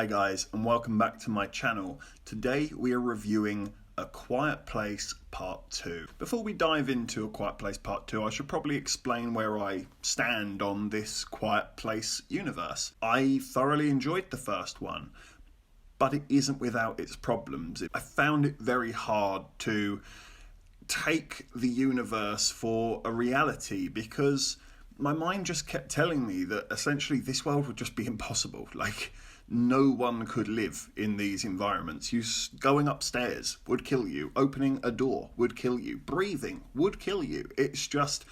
Hi guys, and welcome back to my channel. Today we are reviewing A Quiet Place Part 2. Before we dive into A Quiet Place Part 2, I should probably explain where I stand on this Quiet Place universe. I thoroughly enjoyed the first one, but it isn't without its problems. I found it very hard to take the universe for a reality because my mind just kept telling me that essentially this world would just be impossible. Like, no one could live in these environments. Going upstairs would kill you. Opening a door would kill you. Breathing would kill you. It's just,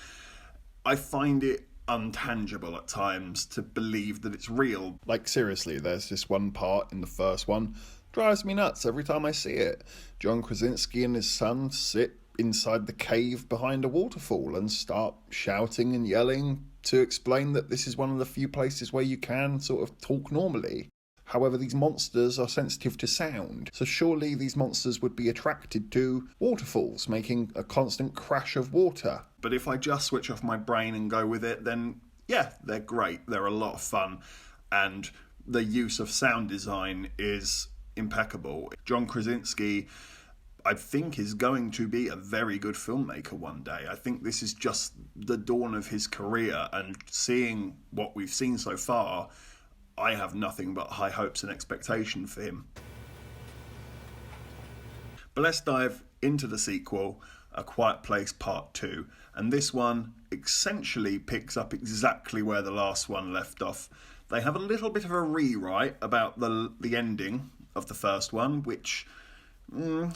I find it untangible at times to believe that it's real. Like, seriously, there's this one part in the first one, drives me nuts every time I see it. John Krasinski and his son sit inside the cave behind a waterfall and start shouting and yelling to explain that this is one of the few places where you can sort of talk normally. However, these monsters are sensitive to sound, so surely these monsters would be attracted to waterfalls, making a constant crash of water. But if I just switch off my brain and go with it, then yeah, they're great. They're a lot of fun, and the use of sound design is impeccable. John Krasinski, I think, is going to be a very good filmmaker one day. I think this is just the dawn of his career, and seeing what we've seen so far, I have nothing but high hopes and expectation for him. But let's dive into the sequel, A Quiet Place Part 2, and this one essentially picks up exactly where the last one left off. They have a little bit of a rewrite about the ending of the first one, which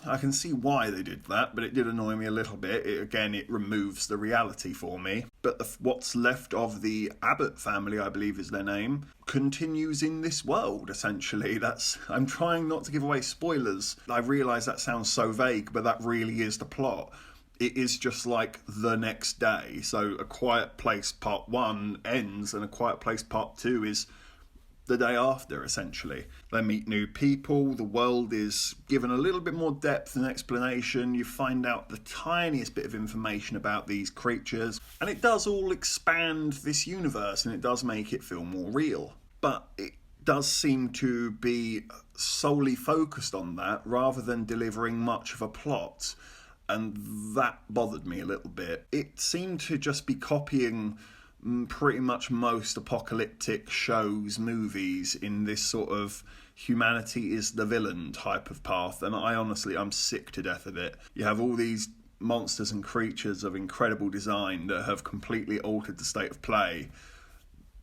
I can see why they did that, but it did annoy me a little bit. It removes the reality for me. But what's left of the Abbott family, I believe is their name, continues in this world, essentially. I'm trying not to give away spoilers. I realise that sounds so vague, but that really is the plot. It is just like the next day. So A Quiet Place Part 1 ends, and A Quiet Place Part 2 is the day after, essentially. They meet new people, the world is given a little bit more depth and explanation, you find out the tiniest bit of information about these creatures, and it does all expand this universe, and it does make it feel more real. But it does seem to be solely focused on that, rather than delivering much of a plot, and that bothered me a little bit. It seemed to just be copying pretty much most apocalyptic shows, movies, in this sort of humanity is the villain type of path, and I'm sick to death of it. You have all these monsters and creatures of incredible design that have completely altered the state of play,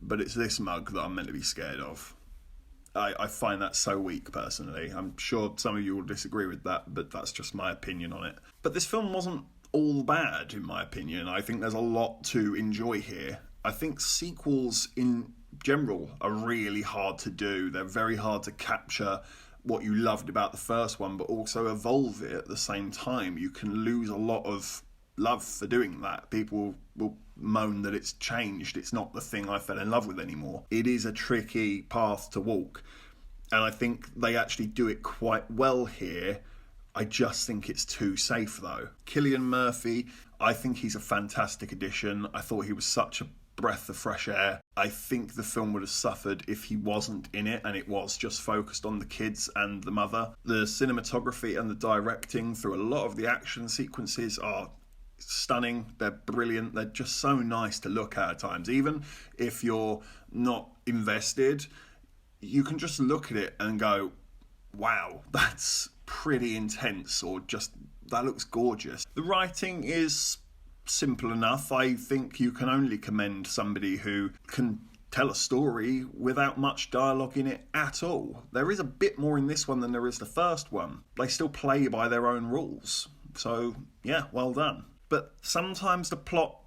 but it's this mug that I'm meant to be scared of. I find that so weak, personally. I'm sure some of you will disagree with that, but that's just my opinion on it. But this film wasn't all bad, in my opinion. I think there's a lot to enjoy here. I think sequels in general are really hard to do. They're very hard to capture what you loved about the first one, but also evolve it at the same time. You can lose a lot of love for doing that. People will moan that it's changed. It's not the thing I fell in love with anymore. It is a tricky path to walk, and I think they actually do it quite well here. I just think it's too safe, though. Killian Murphy, I think he's a fantastic addition. I thought he was such a breath of fresh air. I think the film would have suffered if he wasn't in it and it was just focused on the kids and the mother. The cinematography and the directing through a lot of the action sequences are stunning. They're brilliant. They're just so nice to look at times. Even if you're not invested, you can just look at it and go, wow, that's pretty intense, or just, that looks gorgeous. The writing is simple enough. I think you can only commend somebody who can tell a story without much dialogue in it at all. There is a bit more in this one than there is the first one. They still play by their own rules. So yeah, well done. But sometimes the plot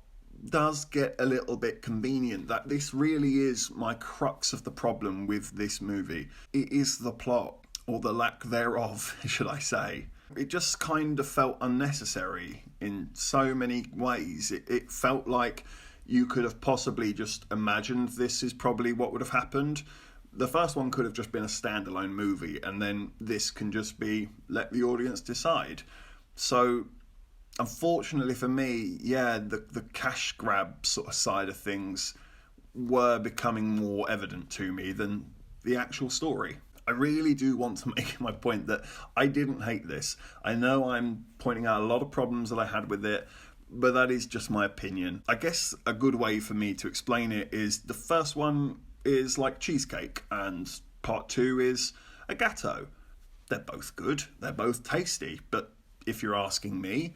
does get a little bit convenient. That this really is my crux of the problem with this movie. It is the plot, or the lack thereof, should I say. It just kind of felt unnecessary in so many ways. It felt like you could have possibly just imagined this is probably what would have happened. The first one could have just been a standalone movie, and then this can just be let the audience decide. So unfortunately for me, yeah, the cash grab sort of side of things were becoming more evident to me than the actual story. I really do want to make my point that I didn't hate this. I know I'm pointing out a lot of problems that I had with it, but that is just my opinion. I guess a good way for me to explain it is the first one is like cheesecake and part 2 is a gâteau. They're both good, they're both tasty, but if you're asking me,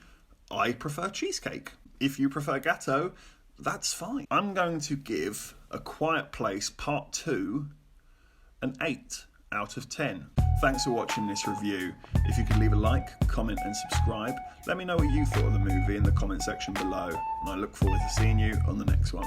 I prefer cheesecake. If you prefer gâteau, that's fine. I'm going to give A Quiet Place Part 2 an 8 out of 10. Thanks for watching this review. If you could leave a like, comment and subscribe, let me know what you thought of the movie in the comment section below, and I look forward to seeing you on the next one.